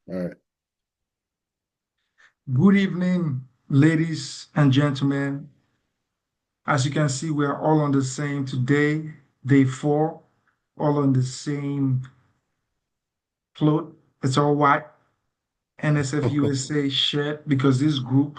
All right. Good evening, ladies and gentlemen. As you can see, we are all on the same today, day four, all on the same float. It's all white, NSF USA shirt, because this group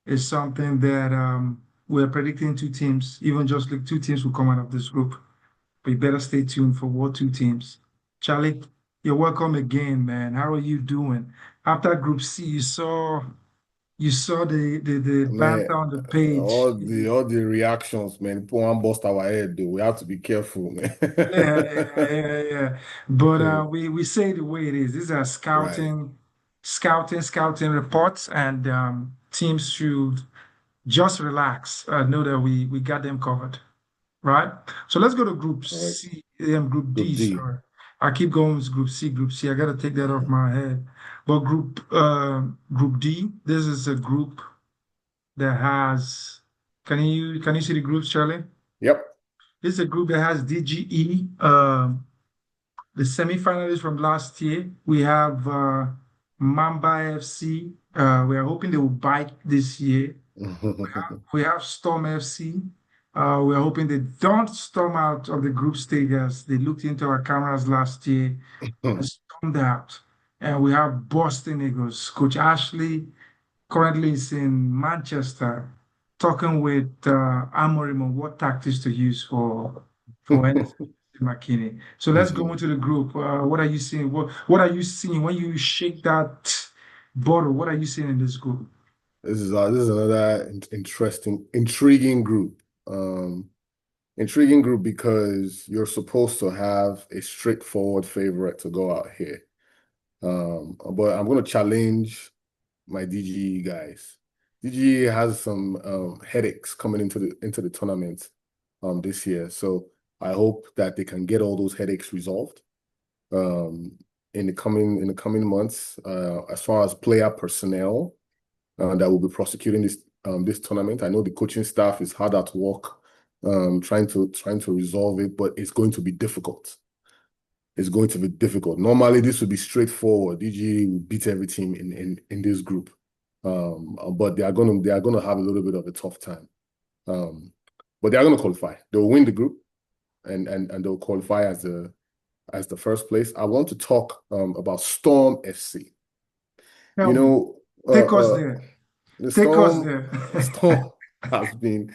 is something that we're predicting two teams, even just like two teams will come out of this group. But you better stay tuned for what two teams. Charlie, you're welcome again, man. How are you doing? After Group C, you saw the Man, banter on the page. all the reactions, man. People want to bust our head, though. We have to be careful, man. Yeah. But we say it the way it is. These are Right. scouting reports, and teams should just relax. Know that we got them covered, right? So let's go to Group All right. C, Group Group D. D. Sorry, I keep going with Group C, Group C. I got to take that off my head. But Group D. This is a group that has. Can you see the groups, Charlie? Yep. This is a group that has DGE. The semi-finalists from last year. We have Mamba FC. We are hoping they will bite this year. We have Storm FC. We are hoping they don't storm out of the group stage as they looked into our cameras last year and stormed out. And we have Boston Eagles. Coach Ashley currently is in Manchester talking with Amorim on what tactics to use for McKinney. So let's go into the group. What are you seeing? What are you seeing when you shake that bottle? What are you seeing in this group? This is another interesting, intriguing group. Intriguing group because you're supposed to have a straightforward favorite to go out here. But I'm going to challenge my DG guys. DG has some headaches coming into the tournament this year. So I hope that they can get all those headaches resolved um in the coming months. As far as player personnel that will be prosecuting this tournament. I know the coaching staff is hard at work trying to resolve it, but it's going to be difficult. It's going to be difficult. Normally, this would be straightforward. DG will beat every team in this group, but they are gonna have a little bit of a tough time. Um, but they are gonna qualify. They'll win the group, and they'll qualify as the first place. I want to talk about Storm FC. You Tell me. know, Take us there. the Take us Storm there. Storm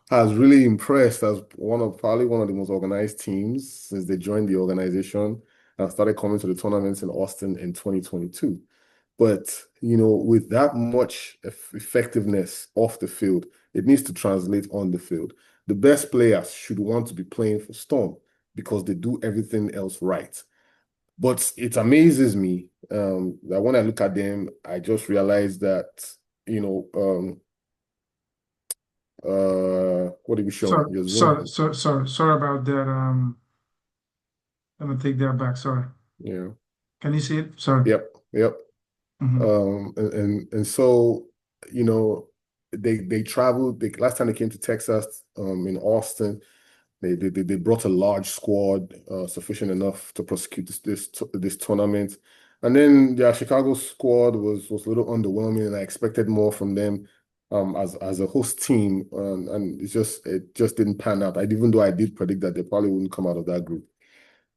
has really impressed as probably one of the most organized teams since they joined the organization and started coming to the tournaments in Austin in 2022. But with that much effectiveness off the field, it needs to translate on the field. The best players should want to be playing for Storm because they do everything else right. But it amazes me that when I look at them, I just realize that, you know, what did we show? Sorry, Your sorry, Zoom. sorry, sorry, sorry about that. Let me take that back. Sorry. Yeah. Can you see it? Sorry. Yep. Yep. Mhm. And so, you know, they traveled. Last time they came to Texas, in Austin, they brought a large squad, sufficient enough to prosecute this tournament. And then their Chicago squad was a little underwhelming, and I expected more from them, as a host team. And it just didn't pan out. Even though I did predict that they probably wouldn't come out of that group.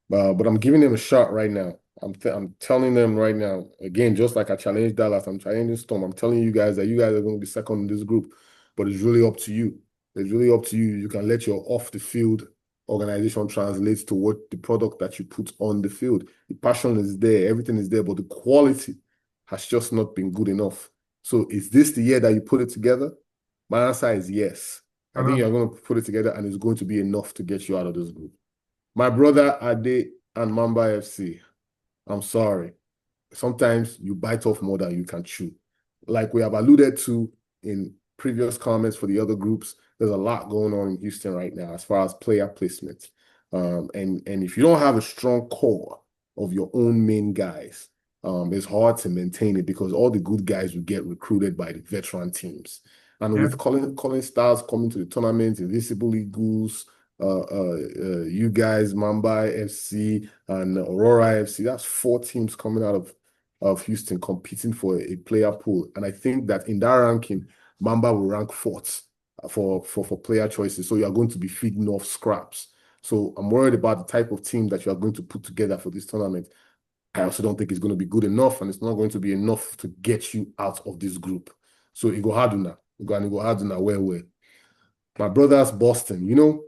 But I'm giving them a shot right now. I'm telling them right now, again, just like I challenged Dallas, I'm challenging Storm. I'm telling you guys that you guys are going to be second in this group, but it's really up to you. It's really up to you. You can let your off the field organization translate to what the product that you put on the field. The passion is there, everything is there, but the quality has just not been good enough. So is this the year that you put it together? My answer is yes. I think you're Um, going to put it together and it's going to be enough to get you out of this group. My brother Ade and Mamba FC. I'm sorry. Sometimes you bite off more than you can chew. Like we have alluded to in previous comments for the other groups, there's a lot going on in Houston right now as far as player placement. And if you don't have a strong core of your own main guys, it's hard to maintain it because all the good guys will get recruited by the veteran teams. And yeah. with Colin Stars coming to the tournament, Invisible Eagles, you guys, Mamba FC and Aurora FC. That's four teams coming out of of Houston competing for a player pool. And I think that in that ranking, Mamba will rank fourth for player choices. So you are going to be feeding off scraps. So I'm worried about the type of team that you are going to put together for this tournament. I also don't think it's going to be good enough, and it's not going to be enough to get you out of this group. So it go hard now. It go hard now. Where? My brother's Boston.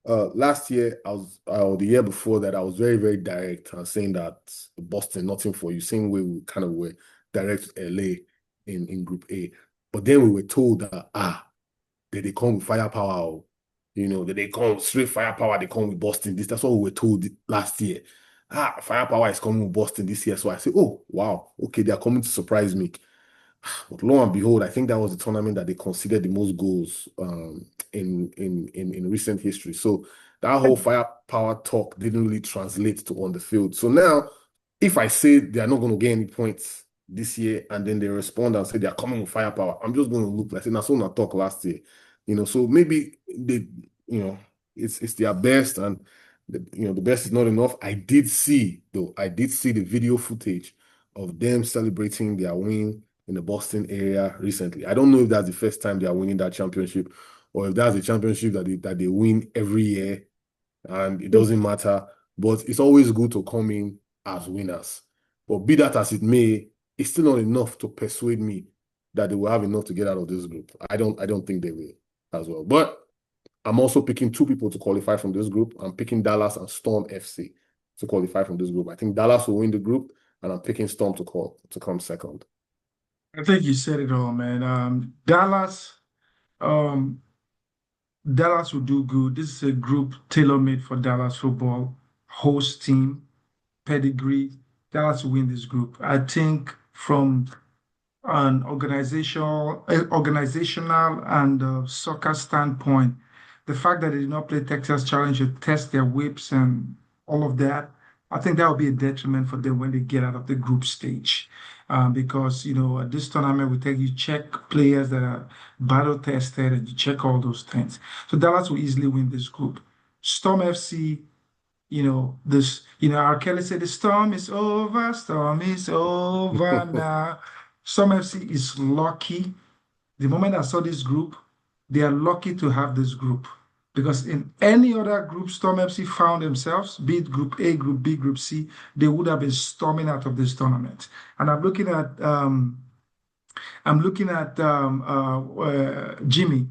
Last year I was, or the year before that, I was very, very direct and saying that Boston, nothing for you. Same way we kind of were direct to LA in Group A, but then we were told that they come with firepower. They come with straight firepower. They come with Boston. That's what we were told last year. Firepower is coming with Boston this year. So I say, oh wow, okay, they are coming to surprise me. But lo and behold, I think that was the tournament that they considered the most goals in recent history. So that whole firepower talk didn't really translate to on the field. So now, if I say they are not going to get any points this year, and then they respond and say they are coming with firepower, I'm just going to look like say that's what I talk last year. So maybe they, you know, it's their best, and the best is not enough. I did see the video footage of them celebrating their win in the Boston area recently. I don't know if that's the first time they are winning that championship, or if that's a championship that they win every year and it doesn't matter. But it's always good to come in as winners. But be that as it may, it's still not enough to persuade me that they will have enough to get out of this group. I don't think they will as well. But I'm also picking two people to qualify from this group. I'm picking Dallas and Storm FC to qualify from this group. I think Dallas will win the group, and I'm picking Storm to come second. I think you said it all, man. Um, Dallas will do good. This is a group tailor-made for Dallas football, host team, pedigree. Dallas will win this group. I think from an organizational and soccer standpoint, the fact that they did not play Texas Challenge to test their whips and all of that, I think that will be a detriment for them when they get out of the group stage. Because at this tournament we take you check players that are battle tested and you check all those things. So Dallas will easily win this group. Storm FC, R. Kelly said, storm is over now. Some FC is lucky. The moment I saw this group, they are lucky to have this group. Because in any other group Storm FC found themselves, be it Group A, Group B, Group C, they would have been storming out of this tournament. And I'm looking at Jimmy.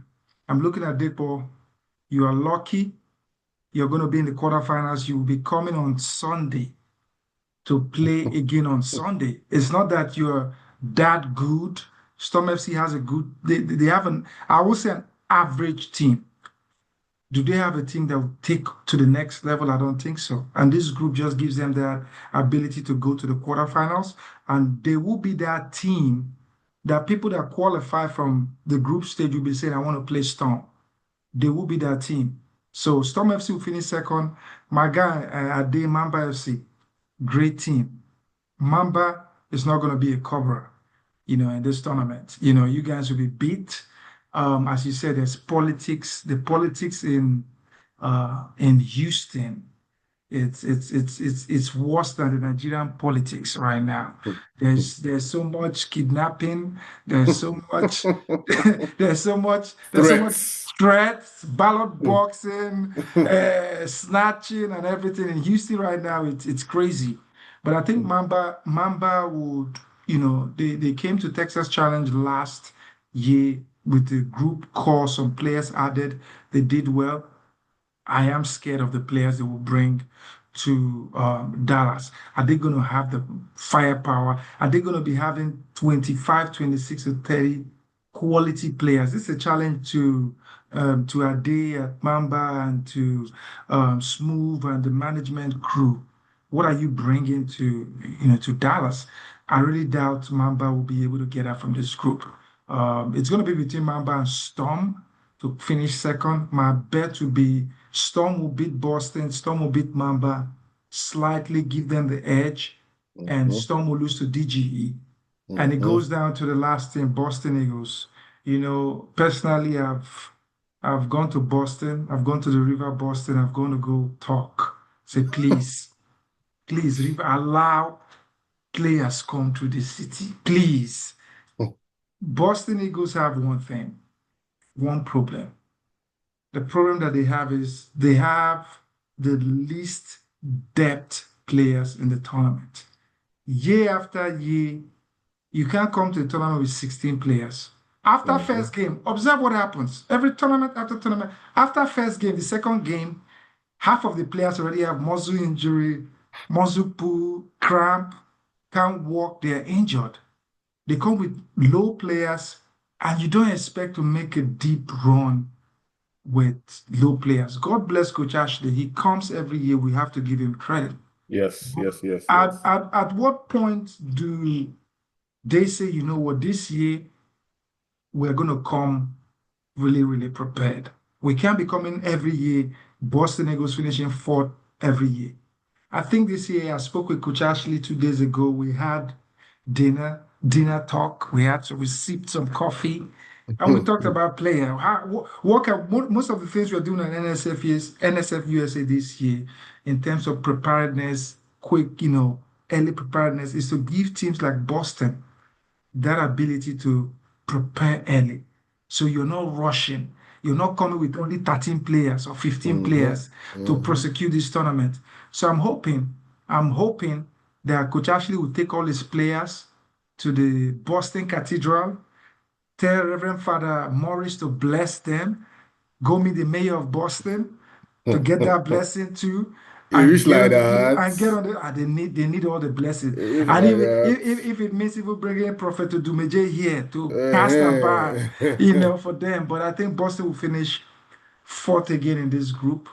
I'm looking at Depo. You are lucky. You're going to be in the quarterfinals. You will be coming on Sunday to play again on Sunday. It's not that you're that good. Storm FC has they have I would say an average team. Do they have a team that will take to the next level? I don't think so. And this group just gives them that ability to go to the quarterfinals. And they will be that team that people that qualify from the group stage will be saying, I want to play Storm. They will be that team. So Storm FC will finish second. My guy, Ade Mamba FC, great team. Mamba is not going to be a cover, in this tournament. You guys will be beat. As you said, there's politics. The politics in Houston, it's worse than the Nigerian politics right now. There's so much kidnapping. There's so much there's so much Threats. threats, ballot boxing, snatching, and everything in Houston right now. It's crazy. But I think Mamba would, they came to Texas Challenge last year with the group core, some players added. They did well. I am scared of the players they will bring to Dallas. Are they going to have the firepower? Are they going to be having 25, 26, or 30 quality players? This is a challenge to Ade at Mamba and to Smooth and the management crew. What are you bringing to Dallas? I really doubt Mamba will be able to get out from this group. It's going to be between Mamba and Storm to finish second. My bet would be Storm will beat Boston, Storm will beat Mamba, slightly give them the edge, and Mhm, Storm will lose to DGE. And it mhm. goes down to the last team, Boston Eagles. Personally, I've gone to Boston, I've gone to the River Boston, I've gone to go talk. Say, please, please, River, allow players come to the city. Please. Boston Eagles have one thing, one problem. The problem that they have is they have the least depth players in the tournament. Year after year, you can't come to the tournament with 16 players. After Mhm. first game, observe what happens. Every tournament after tournament, after first game, the second game, half of the players already have muscle injury, muscle pull, cramp, can't walk, they're injured. They come with low players, and you don't expect to make a deep run with low players. God bless Coach Ashley. He comes every year. We have to give him credit. Yes, yes, yes, At, yes. at, at what point do they say, you know what, this year we're going to come really, really prepared? We can't be coming every year, Boston Eagles finishing fourth every year. I think this year I spoke with Coach Ashley 2 days ago. We had dinner talk. We sipped some coffee, and we talked about player. Most of the things we're doing at NSF USA this year, in terms of preparedness, quick, early preparedness, is to give teams like Boston that ability to prepare early. So you're not rushing. You're not coming with only 13 players or 15 Hmm. players to Hmm. prosecute this tournament. So I'm hoping that Coach Ashley will take all his players to the Boston Cathedral, tell Reverend Father Morris to bless them, go meet the mayor of Boston to get that blessing too, It and reached get like on that. and get on the. They need all the blessings, It reached and like even that. if it means even bringing Prophet to Dumeje here to cast a bar, Uh-huh. for them. But I think Boston will finish fourth again in this group.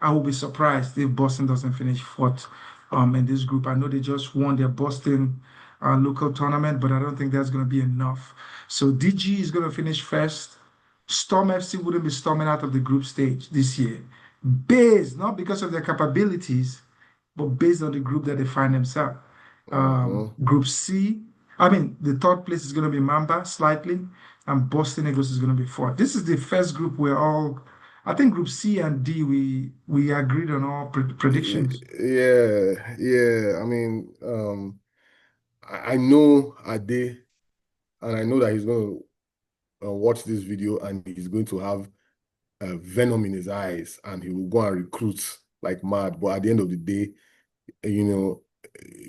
I will be surprised if Boston doesn't finish fourth in this group. I know they just won their Boston local tournament, but I don't think that's going to be enough. So DG is going to finish first. Storm FC wouldn't be storming out of the group stage this year, based not because of their capabilities, but based on the group that they find themselves. Uh-huh. Group C, I mean, the third place is going to be Mamba slightly, and Boston Eagles is going to be fourth. This is the first group where I think Group C and D, we agreed on all predictions. Yeah, yeah. I mean, I know Ade, and I know that he's going to watch this video and he's going to have venom in his eyes and he will go and recruit like mad. But at the end of the day, you know,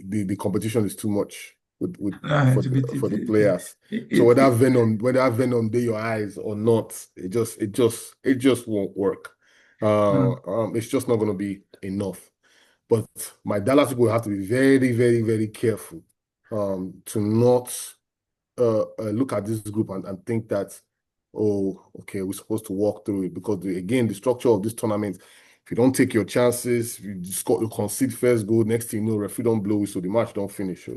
the competition is too much with To be, for the players. So it, it, whether that venom dey your eyes or not, it just won't work. mm, It's just not going to be enough. But my Dallas people have to be very, very, very careful to not look at this group and think that, oh, okay, we're supposed to walk through it because again, the structure of this tournament, if you don't take your chances, you concede first goal, next thing you know, referee don't blow it, so the match don't finish.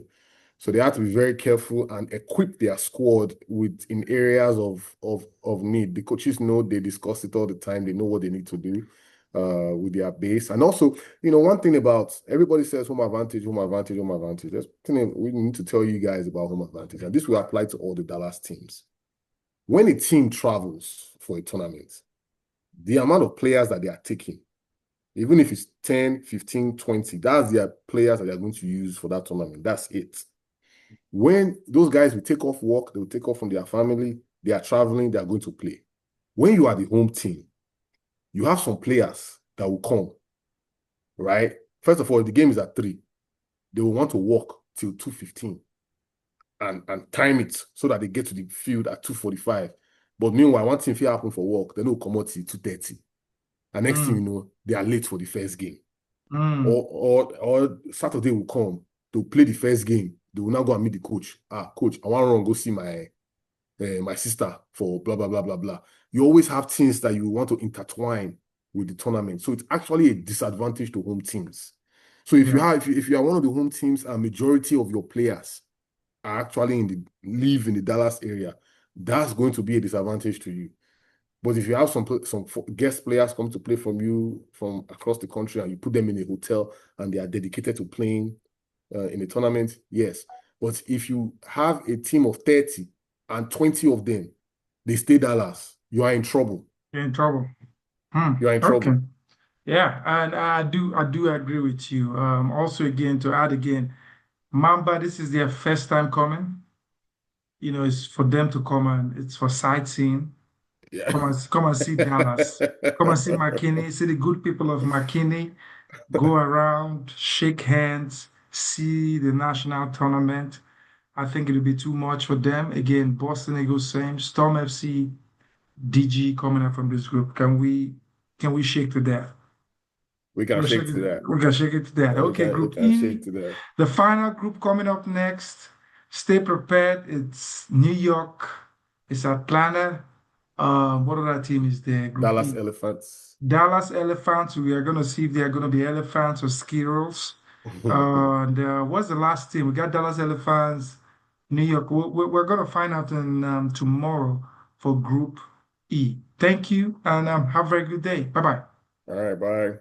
So they have to be very careful and equip their squad with in areas of need. The coaches know they discuss it all the time. They know what they need to do with their base. And also, one thing about everybody says home advantage, home advantage, home advantage. There's something we need to tell you guys about home advantage. And this will apply to all the Dallas teams. When a team travels for a tournament, the amount of players that they are taking, even if it's 10, 15, 20, that's their players that they're going to use for that tournament. That's it. When those guys will take off work, they will take off from their family, they are traveling, they are going to play. When you are the home team, you have some players that will come, right? First of all, the game is at 3. They will want to walk till 2:15 and time it so that they get to the field at 2:45. But meanwhile, one thing if happen for work, they no come out till 2:30. And next thing you mm, know, they are late for the first game. mm, Or Saturday will come to play the first game. They will now go and meet the coach. Ah, coach, I want to run go see my sister for blah blah blah blah blah. You always have things that you want to intertwine with the tournament. So it's actually a disadvantage to home teams. So yeah, if you are one of the home teams and majority of your players are actually live in the Dallas area, that's going to be a disadvantage to you. But if you have some guest players come to play from you from across the country and you put them in a hotel and they are dedicated to playing in a tournament, yes. But if you have a team of 30 and 20 of them, they stay Dallas, you are in trouble. you're in trouble. Hmm. You are in Okay. trouble. Yeah, and I do agree with you. Also, again, to add again, Mamba, this is their first time coming. It's for them to come and it's for sightseeing. Yeah. Come and see Dallas. Come and see McKinney, see the good people of McKinney. Go around, shake hands, see the national tournament. I think it'll be too much for them. Again, Boston Eagles same, Storm FC, DG coming up from this group. Can we shake to that? We can We'll shake shake it, to that. we can shake it to that. Okay, We Group can shake E, to that. the final group coming up next. Stay prepared. It's New York, it's Atlanta. What other team is there? Group Dallas E. Elephants. Dallas Elephants. We are going to see if they are going to be elephants or squirrels. And what's the last team? We got Dallas Elephants, New York. We're going to find out tomorrow for Group E. Thank you, and have a very good day. Bye bye. All right, bye.